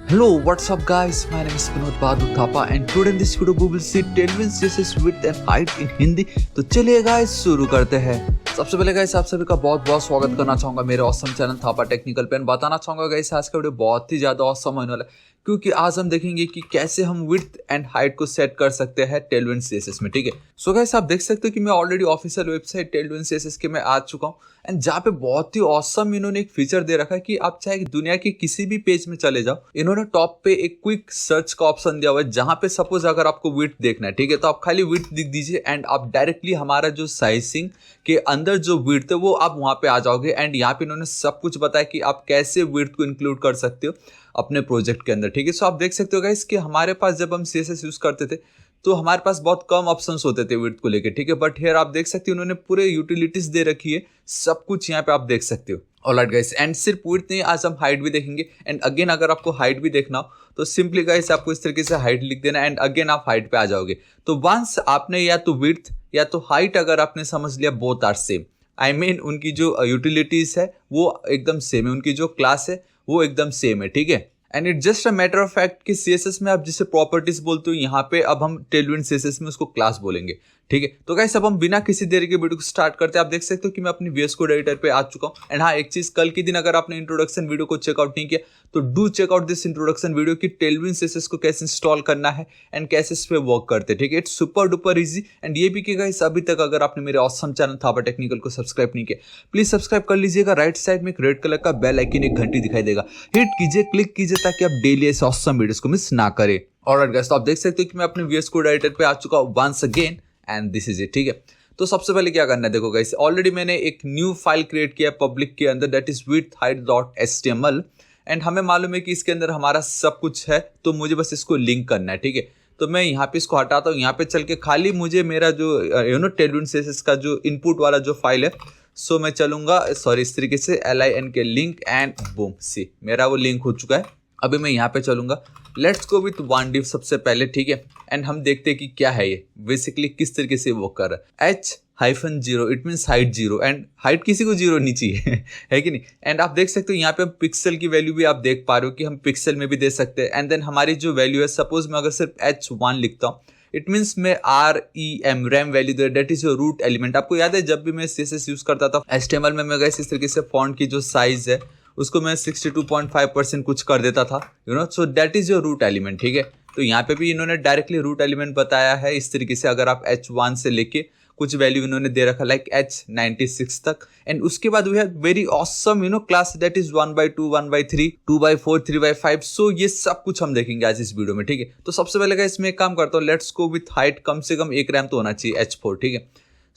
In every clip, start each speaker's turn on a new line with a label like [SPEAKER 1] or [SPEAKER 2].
[SPEAKER 1] Hello, what's up guys? My name is Vinod Bahadur Thapa and today in this video we will see tailwinds CSS width and height in Hindi. तो चलिए guys शुरू करते हैं। सबसे पहले guys आप सभी का बहुत बहुत स्वागत करना चाहूंगा मेरे ऑसम चैनल थापा टेक्निकल पे। बताना चाहूंगा गाइस आज का वीडियो बहुत ही ज्यादा ऑसम होने वाला है क्योंकि आज हम देखेंगे कि कैसे हम विड्थ एंड हाइट को सेट कर सकते हैं टेलविंड सीएसएस में। ठीक है, सो गाइस आप देख सकते हो कि मैं already official website Tailwind CSS के मैं आ चुका हूँ एंड जहाँ पे बहुत ही ऑसम इन्होंने एक फीचर दे रखा है कि आप चाहे दुनिया के किसी भी पेज में चले जाओ, इन्होंने टॉप पे एक क्विक सर्च का ऑप्शन दिया हुआ है जहाँ पे सपोज अगर आपको विड्थ देखना है, ठीक है, तो आप खाली विड्थ लिख दीजिए एंड आप डायरेक्टली हमारा जो साइजिंग के अंदर जो विड्थ है वो आप वहाँ पे आ जाओगे एंड यहाँ पे इन्होंने सब कुछ बताया कि आप कैसे विड्थ को इंक्लूड कर सकते हो अपने प्रोजेक्ट के अंदर। ठीक है, सो आप देख सकते हो गाइस कि हमारे पास जब हम सीएसएस यूज करते थे तो हमारे पास बहुत कम ऑप्शंस होते थे विड्थ को लेके। ठीक है, बट हियर आप देख सकते हो उन्होंने पूरे यूटिलिटीज दे रखी है, सब कुछ यहाँ पे आप देख सकते हो। ऑलराइट गाइस, एंड सिर्फ विड्थ नहीं, आज हम हाइट भी देखेंगे एंड अगेन अगर आपको हाइट भी देखना हो तो सिंपली गाइस आपको इस तरीके से हाइट लिख देना एंड अगेन आप हाइट पे आ जाओगे। तो वंस आपने या तो विड्थ या तो हाइट अगर आपने समझ लिया both are same, I mean उनकी जो यूटिलिटीज है वो एकदम सेम है, उनकी जो क्लास है वो एकदम सेम है। ठीक है, and it just a matter of fact कि सीएसएस में आप जिसे प्रॉपर्टीज बोलते हो यहाँ पे अब हम टेलविंड सीएसएस में उसको क्लास बोलेंगे। ठीक है, तो गाइस अब हम बिना किसी देरी के वीडियो को स्टार्ट करते हैं। आप देख सकते हो कि मैं अपनी VS कोड एडिटर पे आ चुका हूँ एंड हाँ एक चीज, कल के दिन अगर आपने इंट्रोडक्शन वीडियो को चेकआउट नहीं किया तो do check out this introduction video कि टेलविंड सीएसएस को कैसे इंस्टॉल करना है एंड कैसे इस पे वर्क करते हैं। ठीक है, it's super duper easy and ये भी कि गाइस अभी तक अगर आपने मेरे ऑसम चैनल थापा टेक्निकल को सब्सक्राइब नहीं किया प्लीज सब्सक्राइब कर लीजिएगा। राइट साइड में एक रेड कलर का बेल आइकन एक घंटी दिखाई देगा, हिट कीजिए, क्लिक कीजिए ताकि आप डेली ऐसे ऑसम वीडियोस को मिस ना करें। ऑलराइट गाइस, तो आप देख सकते हो कि मैं अपने VS कोड एडिटर पे आ चुका हूं once again and this is it. ठीक है, तो सबसे पहले क्या करना है, देखो गाइस ऑलरेडी मैंने एक न्यू फाइल क्रिएट किया है पब्लिक के अंदर, दैट इज widthheight.html एंड हमें मालूम है कि इसके अंदर हमारा सब कुछ है तो मुझे बस इसको लिंक करना है। ठीक है, तो मैं यहाँ पे इसको हटाता हूँ, यहाँ पे चल के खाली मुझे मेरा जो टेलविंड सीएसएस का जो इनपुट वाला जो फाइल है सो मैं चलूंगा सॉरी इस तरीके से LIN के लिंक एंड बूम सी मेरा वो लिंक हो चुका है। अभी मैं यहाँ पे चलूंगा, let's go with one div सबसे पहले। ठीक है, एंड हम देखते हैं कि क्या है ये बेसिकली किस तरीके से वो कर रहा है। H-0 it means height 0 and height किसी को 0 नहीं चाहिए है कि नहीं। एंड आप देख सकते हो यहाँ पे हम पिक्सल की वैल्यू भी आप देख पा रहे हो कि हम पिक्सल में भी दे सकते हैं एंड देन हमारी जो वैल्यू है सपोज मैं अगर सिर्फ H1 लिखता हूँ इट मीन्स मैं रैम वैल्यू दे, that is your root element. आपको याद है जब भी मैं CSS यूज करता था HTML में मैं इस तरीके से फॉन्ट की जो साइज है उसको मैं 62.5% कुछ कर देता था, you know, so that is your root element. ठीक है, तो यहाँ पे भी इन्होंने डायरेक्टली रूट एलिमेंट बताया है इस तरीके से, अगर आप H1 से लेके कुछ वैल्यू इन्होंने दे रखा लाइक H96 तक एंड उसके बाद we have very awesome you know class that is 1/2 1/3 2/4 3/5। So ये सब कुछ हम देखेंगे आज इस वीडियो में। ठीक है, तो सबसे पहले का इसमें एक काम करता हूँ, लेट्स गो विथ हाइट, कम से कम एक रैम तो होना चाहिए H4। ठीक है,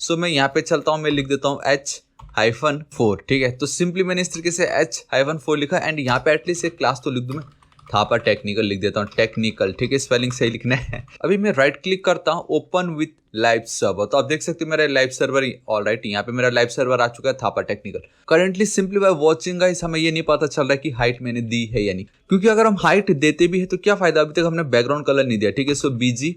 [SPEAKER 1] सो मैं यहाँ पे चलता हूँ, मैं लिख देता हूँ H-4। ठीक है, तो सिंपली मैंने इस तरीके से H-4 लिखा एंड यहाँ पे एटलीस्ट एक क्लास तो लिख दूँ, मैं थापा टेक्निकल लिख देता हूँ, टेक्निकल। ठीक है, स्पेलिंग सही लिखना है। अभी मैं राइट क्लिक करता हूँ, ओपन विथ लाइव सर्वर, तो आप देख सकते हो मेरा लाइव सर्वर ऑलराइट यहाँ पे मेरा लाइव सर्वर आ चुका है Thapa technical. Currently simply by watching guys हमें ये नहीं पता चल रहा है कि हाइट मैंने दी है या नहीं, क्योंकि अगर हम हाइट देते भी है तो क्या फायदा, अभी तक हमने बैकग्राउंड कलर नहीं दिया। ठीक है, सो BG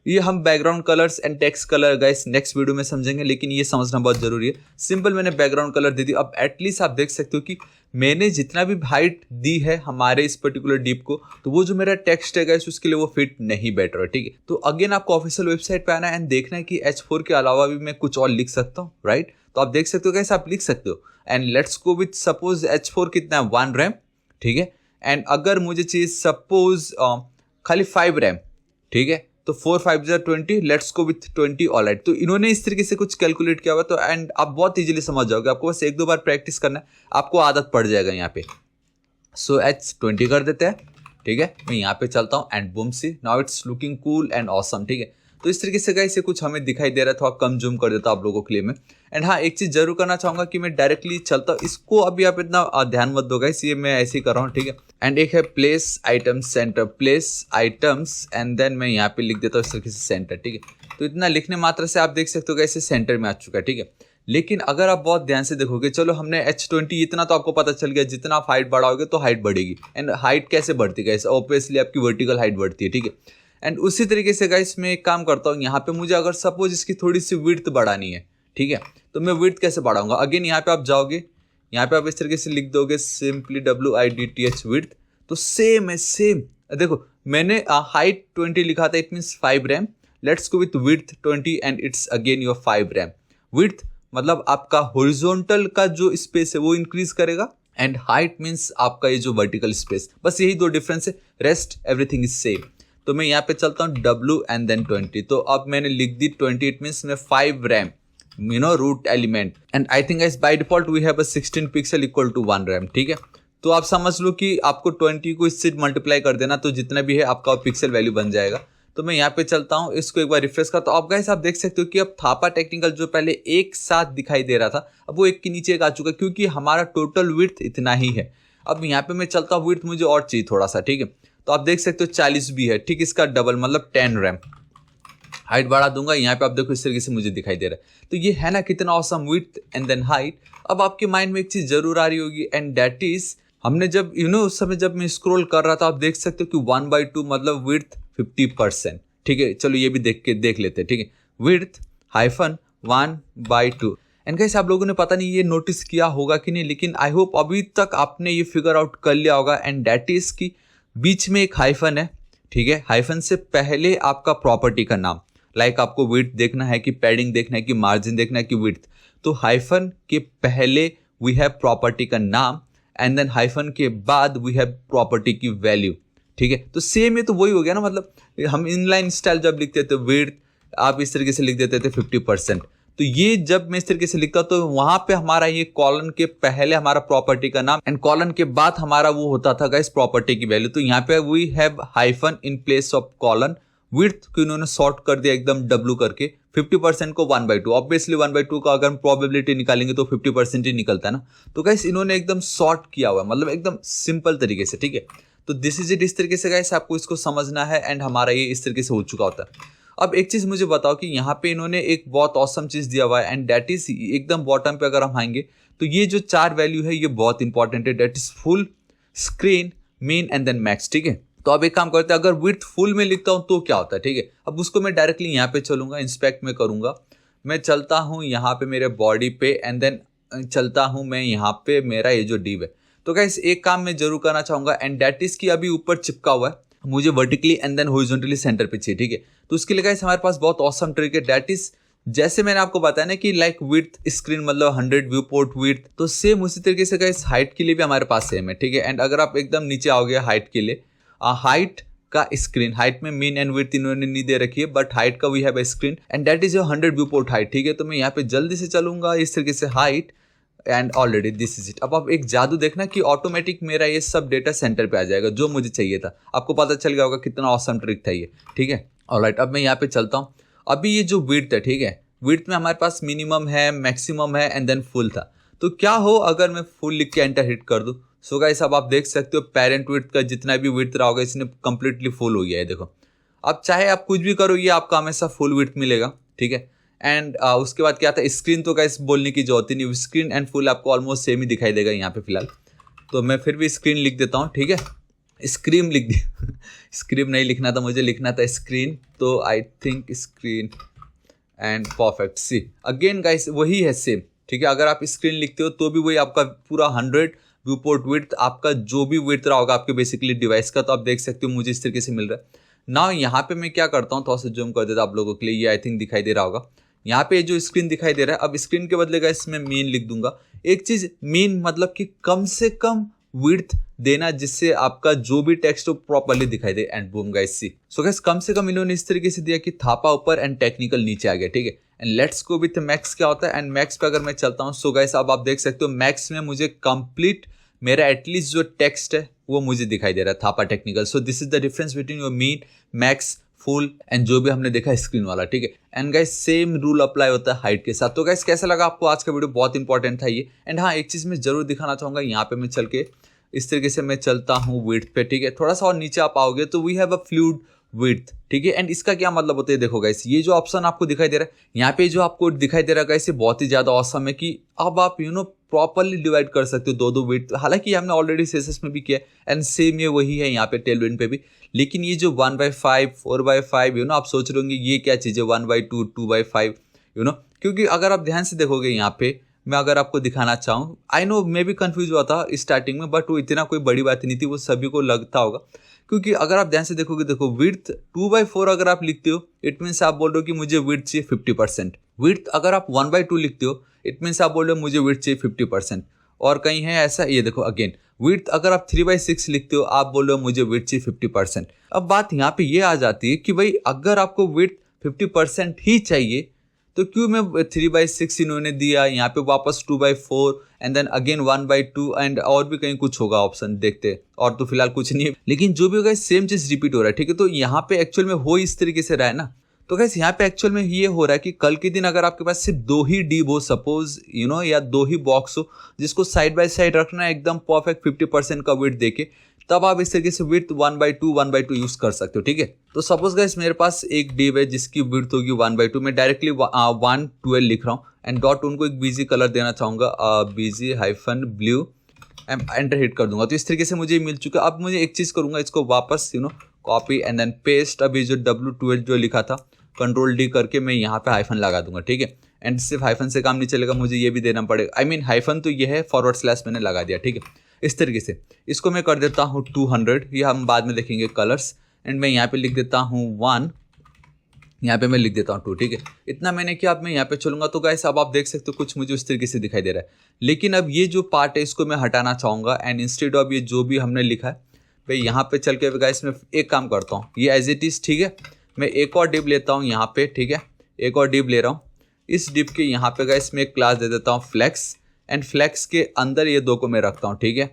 [SPEAKER 1] ये हम background colours and text colour guys next video में समझेंगे, लेकिन ये समझना बहुत जरूरी है। सिंपल मैंने बैकग्राउंड कलर दे दी। अब एटलीस्ट आप देख सकते हो कि मैंने जितना भी हाइट दी है हमारे इस पर्टिकुलर डिप को, तो वो जो मेरा टेक्स्ट है गाइस उसके लिए वो फिट नहीं बैठ रहा। ठीक है, तो अगेन आपको ऑफिशियल वेबसाइट पे आना है एंड देखना है कि H4 के अलावा भी मैं कुछ और लिख सकता हूँ, राइट। तो आप देख सकते हो गाइस, आप लिख सकते हो and let's go with suppose H4 कितना है 1 रैम। ठीक है, एंड अगर मुझे चाहिए सपोज खाली 5 रैम, ठीक है, तो 4 5 20, लेट्स गो विथ 20। ऑलराइट, तो इन्होंने इस तरीके से कुछ कैलकुलेट किया हुआ, तो एंड आप बहुत इजीली समझ जाओगे, आपको बस 1-2 बार प्रैक्टिस करना है, आपको आदत पड़ जाएगा यहाँ पे। सो H20 कर देते हैं। ठीक है, मैं यहाँ पे चलता हूँ and boom see now it's looking cool and awesome. ठीक है, तो इस तरीके से गाइस ये कुछ हमें दिखाई दे रहा था, थोड़ा कम जूम कर देता आप लोगों के लिए मैं। एंड हाँ एक चीज जरूर करना चाहूंगा कि मैं डायरेक्टली चलता हूँ, इसको अभी आप इतना ध्यान मत दो गाइस, ये मैं ऐसे ही कर रहा हूँ। ठीक है, एंड एक है place items center, place items and then मैं यहाँ पे लिख देता हूँ इस तरीके से सेंटर। ठीक है, तो इतना लिखने मात्र से आप देख सकते हो गाइस सेंटर में आ चुका है। ठीक है, लेकिन अगर आप बहुत ध्यान से देखोगे, चलो हमने H20 इतना तो आपको पता चल गया, जितना आप हाइट बढ़ाओगे तो हाइट बढ़ेगी एंड हाइट कैसे बढ़ती है गाइस, ऑब्वियसली आपकी वर्टिकल हाइट बढ़ती है। ठीक है, एंड उसी तरीके से गाइस मैं एक काम करता हूँ, यहाँ पे मुझे अगर सपोज इसकी थोड़ी सी विड्थ बढ़ानी है, ठीक है, तो मैं विड्थ कैसे बढ़ाऊंगा, अगेन यहाँ पे आप जाओगे, यहाँ पे आप इस तरीके से लिख दोगे सिंपली WIDTH विड्थ, तो सेम है सेम। देखो मैंने हाइट 20 लिखा था, it means 5 RAM. Let's go with width 20 and it's again your 5 RAM. Width मतलब आपका हॉरिजॉन्टल का जो स्पेस है वो इंक्रीज करेगा, एंड हाइट मीन्स आपका ये जो वर्टिकल स्पेस, बस यही दो डिफरेंस है, रेस्ट एवरीथिंग इज सेम। तो मैं यहाँ पे चलता हूँ W एंड देन 20। तो अब मैंने लिख दी 20, इट मीन्स मैं 5 rem root element, and I think guys by default we have a 16 pixel equal to 1 rem. ठीक है, तो आप समझ लो कि आपको 20 को इससे मल्टीप्लाई कर देना, तो जितना भी है आपका पिक्सल वैल्यू बन जाएगा। तो मैं यहाँ पे चलता हूँ, इसको एक बार रिफ्रेश करता हूँ। अब गाइस आप देख सकते हो कि अब थापा टेक्निकल जो पहले एक साथ दिखाई दे रहा था, अब वो एक के नीचे एक आ चुका है, क्योंकि हमारा टोटल विड्थ इतना ही है। अब यहाँ पे मैं चलता हूँ, विड्थ मुझे और चाहिए थोड़ा सा। ठीक है, तो आप देख सकते हो 40 भी है, ठीक इसका डबल मतलब 10 रैम। हाइट बढ़ा दूंगा, यहाँ पे आप देखो इस तरीके से मुझे दिखाई दे रहा है। तो ये है ना कितना awesome, width and then height. अब आपके माइंड में एक चीज जरूर आ रही होगी, एंड दैट इज हमने जब उस समय जब मैं स्क्रॉल कर रहा था, आप देख सकते हो कि 1/2 मतलब विड्थ 50%। ठीक है, चलो ये भी देख लेते हैं। ठीक है, विड्थ हाइफन 1/2। एंड गाइस आप लोगों ने पता नहीं ये नोटिस किया होगा कि नहीं, लेकिन आई होप अभी तक आपने ये फिगर आउट कर लिया होगा, एंड दैट इज कि बीच में एक हाइफन है। ठीक है, हाइफन से पहले आपका प्रॉपर्टी का नाम, लाइक आपको विड्थ देखना है कि पैडिंग देखना है कि मार्जिन देखना है कि विड्थ, तो हाइफन के पहले वी हैव प्रॉपर्टी का नाम, एंड देन हाइफन के बाद वी हैव प्रॉपर्टी की वैल्यू। ठीक है, तो सेम ये तो वही हो गया ना, मतलब हम इनलाइन स्टाइल जब लिखते थे विड्थ, आप इस तरीके से लिख देते थे 50%। तो ये जब मैं इस तरीके से लिखता तो वहां पे हमारा ये कॉलन के पहले हमारा प्रॉपर्टी का नाम, एंड कॉलन के बाद हमारा वो होता था गाइस प्रॉपर्टी की वैल्यू। तो यहाँ पे we have hyphen in place of colon. Width को इन्होंने शॉर्ट कर दिया एकदम W करके, 50% को 1/2। ऑब्वियसली 1/2 का अगर हम प्रोबेबिलिटी निकालेंगे तो 50% ही निकलता है ना। तो गाइस इन्होंने एकदम शॉर्ट किया हुआ है, मतलब एकदम सिंपल तरीके से। ठीक है, तो दिस इज इट, इस तरीके से गाइस आपको इसको समझना है, एंड हमारा ये इस तरीके से हो चुका होता है। अब एक चीज मुझे बताओ कि यहाँ पे इन्होंने एक बहुत ऑसम चीज दिया हुआ है, एंड दैट इज एकदम बॉटम पे अगर हम आएंगे तो ये जो 4 वैल्यू है ये बहुत इंपॉर्टेंट है, that is full, screen, min and then max. ठीक है, तो अब एक काम करते हैं, अगर विड्थ फुल में लिखता हूं तो क्या होता है। ठीक है, अब उसको मैं डायरेक्टली यहाँ पे चलूंगा, इंस्पेक्ट में करूंगा, मैं चलता हूँ यहाँ पे मेरे बॉडी पे, एंड देन चलता हूँ मैं यहाँ पे मेरा ये जो डिव है। तो गाइस एक काम मैं जरूर करना चाहूंगा, एंड दैट इज कि अभी ऊपर चिपका हुआ है, मुझे vertically and then horizontally center पे चाहिए। ठीक है, तो उसके लिए गाइस हमारे पास बहुत ऑसम ट्रिक है, दैट इज जैसे मैंने आपको बताया ना कि लाइक विड्थ स्क्रीन मतलब 100 व्यू पोर्ट विड्थ, तो सेम उसी तरीके से गाइस हाइट के लिए भी हमारे पास सेम है। ठीक है, एंड अगर आप एकदम नीचे आओगे हाइट के लिए, हाइट का स्क्रीन, हाइट में मीन एंड विड्थ इन्होंने नहीं दे रखी है, बट हाइट का we have a screen, and that is your 100 viewport height. ठीक है, तो मैं यहाँ पे जल्दी से चलूंगा इस तरीके से height, and already this is it. अब आप एक जादू देखना कि ऑटोमेटिक मेरा ये सब डेटा सेंटर पे आ जाएगा जो मुझे चाहिए था। आपको पता चल गया होगा कितना ऑसम ट्रिक था ये। ठीक है, ऑलराइट, अब मैं यहाँ पे चलता हूँ। अभी ये जो विड्थ है, ठीक है, विड्थ में हमारे पास मिनिमम है, मैक्सिमम है, एंड देन फुल था। तो क्या हो अगर मैं फुल लिख के एंटर हिट कर दूं। सो गाइस अब आप देख सकते हो पेरेंट विड्थ का जितना भी विड्थ रहा होगा इसने कंप्लीटली फुल हो गया है। देखो अब चाहे आप कुछ भी करो ये आपका हमेशा फुल विड्थ मिलेगा। ठीक है, एंड उसके बाद क्या था, स्क्रीन तो गाइस बोलने की जरूरत ही नहीं, स्क्रीन एंड फुल आपको ऑलमोस्ट सेम ही दिखाई देगा यहाँ पे फिलहाल। तो मैं फिर भी स्क्रीन लिख देता हूँ। ठीक है, स्क्रीन लिख दिया स्क्रीन नहीं लिखना था मुझे, लिखना था स्क्रीन, तो I think screen and perfect. See again guys वही है सेम। ठीक है, अगर आप स्क्रीन लिखते हो तो भी वही आपका पूरा 100 व्यू पोर्ट विड्थ, आपका जो भी विड्थ रहा होगा आपके बेसिकली डिवाइस का, तो आप देख सकते हो मुझे इस तरीके से मिल रहा है ना। यहाँ पे मैं क्या करता हूँ, थोड़ा सा जूम कर देता आप लोगों के लिए, ये आई थिंक दिखाई दे रहा होगा। यहाँ पे जो स्क्रीन दिखाई दे रहा है, अब स्क्रीन के बदले गाइस मैं मीन लिख दूंगा। एक चीज मीन मतलब कि कम से कम विड्थ देना जिससे आपका जो भी टेक्स्ट हो प्रॉपर्ली दिखाई दे, and boom guys see. So guys कम से कम इन्होंने इस तरीके से दिया कि थापा ऊपर एंड टेक्निकल नीचे आ गया। ठीक है, and let's go with max क्या होता है, एंड मैक्स पे अगर मैं चलता हूँ, सो गाइस अब आप देख सकते हो मैक्स में मुझे कंप्लीट मेरा एटलीस्ट जो टेक्स्ट है वो मुझे दिखाई दे रहा है Thapa technical. So this is the difference between your mean, max, full and जो भी हमने देखा स्क्रीन वाला। ठीक है, and guys same rule apply होता है हाइट के साथ। तो गाइस कैसा लगा आपको आज का वीडियो, बहुत इंपॉर्टेंट था ये। एंड हाँ एक चीज मैं जरूर दिखाना चाहूंगा, यहाँ पे मैं चल के इस तरीके से मैं चलता हूँ विड्थ पे। ठीक है, थोड़ा सा और नीचे आप आओगे तो we have a fluid width. ठीक है, एंड इसका क्या मतलब होता है, देखो गाइस ये जो ऑप्शन आपको दिखाई दे रहा है यहाँ पे जो आपको दिखाई दे रहा है गाइस, ये बहुत ही ज्यादा ऑसम है कि अब आप प्रॉपर्ली डिवाइड कर सकते हो दो विड्थ। हालांकि हमने ऑलरेडी सीएसएस में भी किया, एंड सेम ये वही है यहाँ पे टेलविंड पे भी। लेकिन ये जो 1/5 4/5 आप सोच रहे होंगे ये क्या चीज़ है 1/2 2/5 क्योंकि अगर आप ध्यान से देखोगे यहाँ पे मैं अगर आपको दिखाना चाहूँ, आई नो मैं भी कंफ्यूज हुआ था स्टार्टिंग में, बट वो इतना कोई बड़ी बात नहीं थी, वो सभी को लगता होगा। क्योंकि अगर आप ध्यान से देखोगे, देखो विड्थ 2/4 अगर आप लिखते हो इट मीन्स आप बोल रहे हो कि मुझे विड्थ चाहिए 50%। विड्थ अगर आप 1/2 लिखते हो इट मीन्स आप बोल रहे हो मुझे विड्थ चाहिए 50%। और कहीं है ऐसा, ये देखो अगेन विड्थ अगर आप 3/6 लिखते हो आप बोल रहे हो मुझे विड्थ चाहिए 50%। अब बात यहाँ पे ये आ जाती है कि भाई अगर आपको विड्थ 50% ही चाहिए तो क्यों मैं 3/6 इन्होंने दिया, यहाँ पे वापस 2/4 एंड देन अगेन 1/2 एंड और भी कहीं कुछ होगा ऑप्शन, देखते हैं। और तो फिलहाल कुछ नहीं है, लेकिन जो भी होगा सेम चीज रिपीट हो रहा है, ठीक है। तो यहाँ पे एक्चुअल में हो इस तरीके से रहा है ना। तो गैस यहाँ पे एक्चुअल में ये हो रहा है कि कल के दिन अगर आपके पास सिर्फ 2 ही डीब हो सपोज या 2 ही बॉक्स हो जिसको साइड बाय साइड रखना है एकदम परफेक्ट 50% का वेट देके, तब आप इस तरीके से विड्थ 1/2 यूज कर सकते हो, ठीक है। तो सपोज गाइस मेरे पास एक डिव है जिसकी विड्थ होगी 1/2, मैं डायरेक्टली 112 लिख रहा हूँ एंड डॉट उनको एक बीजी कलर देना चाहूंगा, BG-ब्लू, एंटर हिट कर दूंगा। तो इस तरीके से मुझे मिल चुका। अब मुझे एक चीज करूंगा, इसको वापस कॉपी एंड देन पेस्ट। अभी जो W12 जो लिखा था Ctrl-D करके मैं यहाँ पे हाइफन लगा दूंगा, ठीक है। एंड सिर्फ हाइफन से काम नहीं चलेगा, मुझे ये भी देना पड़ेगा। आई मीन हाइफन तो ये है, फॉरवर्ड / मैंने लगा दिया, ठीक है। इस तरीके से इसको मैं कर देता हूँ 200, ये हम बाद में देखेंगे कलर्स। एंड मैं यहाँ पे लिख देता हूँ 1, यहाँ पे मैं लिख देता हूँ 2, ठीक है। इतना मैंने किया। अब मैं यहाँ पे चलूंगा तो गाइस अब आप देख सकते हो कुछ मुझे उस तरीके से दिखाई दे रहा है। लेकिन अब ये जो पार्ट है इसको मैं हटाना चाहूँगा एंड इंस्टेड ऑफ ये जो भी हमने लिखा है भाई यहाँ पे चल के गाइस मैं एक काम करता हूँ, ये एज इट इज, ठीक है। मैं एक और डिप लेता हूँ यहाँ पे, ठीक है। एक और डिप ले रहा हूँ। इस डिप के यहाँ पे गाइस मैं एक क्लास दे देता हूँ फ्लेक्स, एंड फ्लेक्स के अंदर ये 2 को मैं रखता हूँ, ठीक है।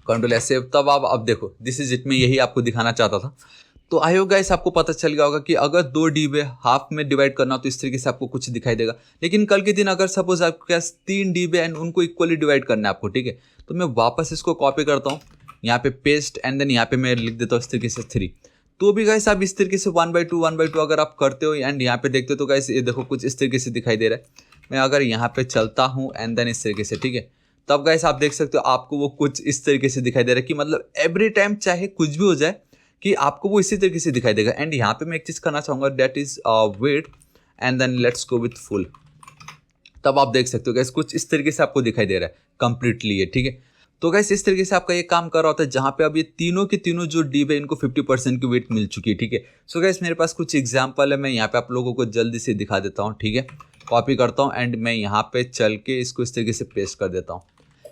[SPEAKER 1] Ctrl+S save. तब आप अब देखो दिस इज इट, मैं यही आपको दिखाना चाहता था। तो आई होप गाइस आपको पता चल गया होगा कि अगर 2 डिब है हाफ में डिवाइड करना हो तो इस तरीके से आपको कुछ दिखाई देगा। लेकिन कल के दिन अगर सपोज आपके पास 3 डिब है एंड उनको इक्वली डिवाइड करना है आपको, ठीक है। तो मैं वापस इसको कॉपी करता हूँ, यहाँ पे पेस्ट एंड देन यहाँ पे मैं लिख देता हूँ इस तरीके से 3। तो भी गाइस आप इस तरीके से 1/2 अगर आप करते हो एंड यहाँ पे देखते हो तो गाइस ये देखो कुछ इस तरीके से दिखाई दे रहा है। मैं अगर यहाँ पे चलता हूँ एंड देन इस तरीके से, ठीक है, तब गाइस आप देख सकते हो आपको वो कुछ इस तरीके से दिखाई दे रहा है कि मतलब एवरी टाइम चाहे कुछ भी हो जाए कि आपको वो इसी तरीके से दिखाई देगा। एंड यहाँ पे मैं एक चीज करना चाहूंगा, that is width and then let's go with full. तब आप देख सकते हो गाइस कुछ इस तरीके से आपको दिखाई दे रहा है कंप्लीटली ये, ठीक है। तो गाइस इस तरीके से आपका ये काम कर रहा होता है जहाँ पे अब ये तीनों के तीनों जो डिब है इनको 50% की वेट मिल चुकी है, ठीक है। सो गाइस मेरे पास कुछ एग्जांपल है, मैं यहाँ पे आप लोगों को जल्दी से दिखा देता हूँ, ठीक है। कॉपी करता हूँ एंड मैं यहाँ पे चल के इसको इस तरीके से पेस्ट कर देता हूँ।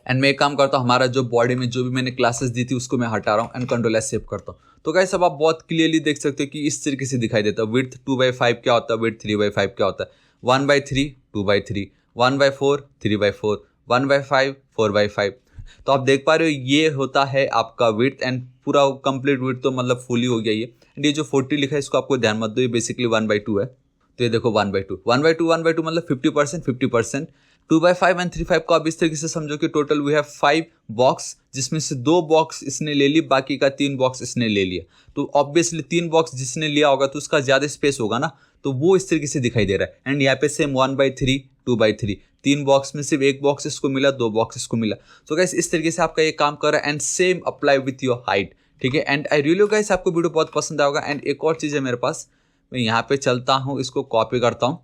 [SPEAKER 1] एंड मैं एक काम करता हूँ, हमारा जो बॉडी में जो भी मैंने क्लासेस दी थी उसको मैं हटा रहा हूँ एंड Ctrl+S सेव करता हूँ। तो गाइस अब आप बहुत क्लियरली देख सकते हो कि इस तरीके से दिखाई देता है। विड्थ 2/5 क्या होता है, विड्थ 3/5 क्या होता है, 1/3 2/3, 1/4 3/4, 1/5 4/5। तो आप देख पा रहे हो ये होता है आपका विड्थ एंड पूरा कंप्लीट विड्थ तो मतलब फुली हो गया ये। एंड ये जो 40 लिखा है इसको आपको ध्यान मत दो, ये बेसिकली 1/2 है। तो ये देखो 1/2 मतलब 50%। 2/5 एंड 3/5 को आप इस तरीके से समझो कि टोटल वी हैव 5 बॉक्स, जिसमें से 2 बॉक्स इसने ले ली, बाकी का 3 बॉक्स इसने ले लिया। तो ऑब्वियसली 3 बॉक्स जिसने लिया होगा तो उसका ज्यादा स्पेस होगा ना, तो वो इस तरीके से दिखाई दे रहा है। एंड यहाँ पे सेम 1/3 2/3, 3 बॉक्स में सिर्फ 1 बॉक्स इसको मिला, 2 बॉक्स इसको मिला। तो गाइस इस तरीके से आपका ये काम कर रहा है and same apply with your height, ठीक है। एंड आई रियली गाइस आपको वीडियो बहुत पसंद आएगा। एंड एक और चीज़ है मेरे पास, मैं यहाँ पे चलता हूँ, इसको कॉपी करता हूँ,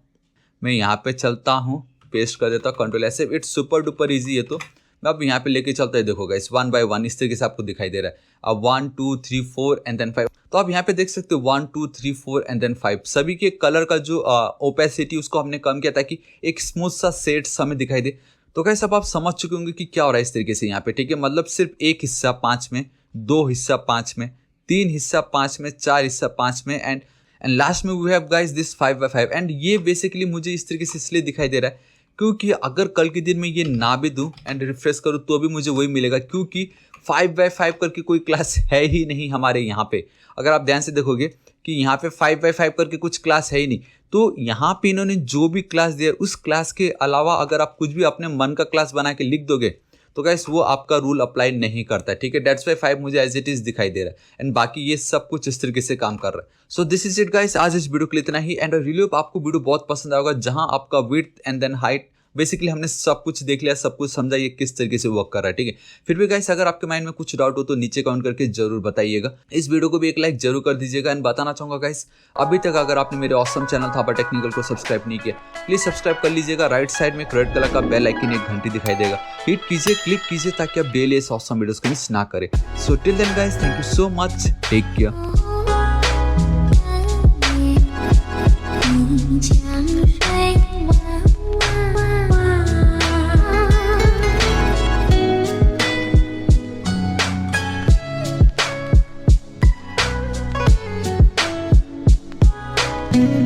[SPEAKER 1] मैं यहाँ पे चलता हूँ, पेस्ट कर देता हूँ Ctrl+S। It's super duper easy है। तो मैं अब यहाँ पे लेके चलता है, देखो गाइस 1 by 1 इस तरीके से आपको दिखाई दे रहा है। अब 1 2 3 4 एंड देन 5। तो आप यहाँ पे देख सकते हो 1 2 3 4 एंड देन 5 सभी के कलर का जो ओपेसिटी उसको हमने कम किया ताकि एक स्मूथ सा शेड्स हमें दिखाई दे। तो गाइस अब आप समझ चुके होंगे कि क्या हो रहा है इस तरीके से यहाँ पे, ठीक है। मतलब सिर्फ एक हिस्सा 5 में, 2 हिस्सा 5 में, 3 हिस्सा 5 में, 4 हिस्सा 5 में एंड लास्ट में we have guys this 5 by 5। And ये बेसिकली मुझे इस तरीके से इसलिए दिखाई दे रहा है क्योंकि अगर कल के दिन में ये ना भी दूं एंड रिफ्रेश करूं तो भी मुझे वही मिलेगा, क्योंकि 5 by 5 करके कोई क्लास है ही नहीं हमारे यहाँ पे। अगर आप ध्यान से देखोगे कि यहाँ पे 5 by 5 करके कुछ क्लास है ही नहीं, तो यहाँ पे इन्होंने जो भी क्लास दिया उस क्लास के अलावा अगर आप कुछ भी अपने मन का क्लास बना के लिख दोगे तो गाइस वो आपका रूल अप्लाई नहीं करता है, ठीक है। दैट्स वाई 5 मुझे एज इट इज दिखाई दे रहा है एंड बाकी ये सब कुछ इस तरीके से काम कर रहा है। So this is it guys, आज इस वीडियो के लिए इतना ही। एंड रियली होप आपको वीडियो बहुत पसंद आएगा जहां आपका width and then height basically हमने सब कुछ देख लिया, सब कुछ समझा ये किस तरीके से वर्क कर रहा है, ठीक है। फिर भी गाइस अगर आपके माइंड में कुछ डाउट हो तो नीचे कमेंट करके जरूर बताइएगा। इस वीडियो को भी एक लाइक जरूर कर दीजिएगा। एंड बताना चाहूंगा गाइस, अभी तक अगर आपने मेरे ऑसम चैनल थापा टेक्निकल को सब्सक्राइब नहीं किया, प्लीज सब्सक्राइब कर लीजिएगा। राइट साइड में एक रेड कलर का बेल आइकन, एक घंटी दिखाई देगा, हिट कीजिए, क्लिक कीजिए ताकि आप डेली इस ऑसम वीडियोस को मिस ना करें। So till then guys, thank you so much, take care.
[SPEAKER 2] Thank you.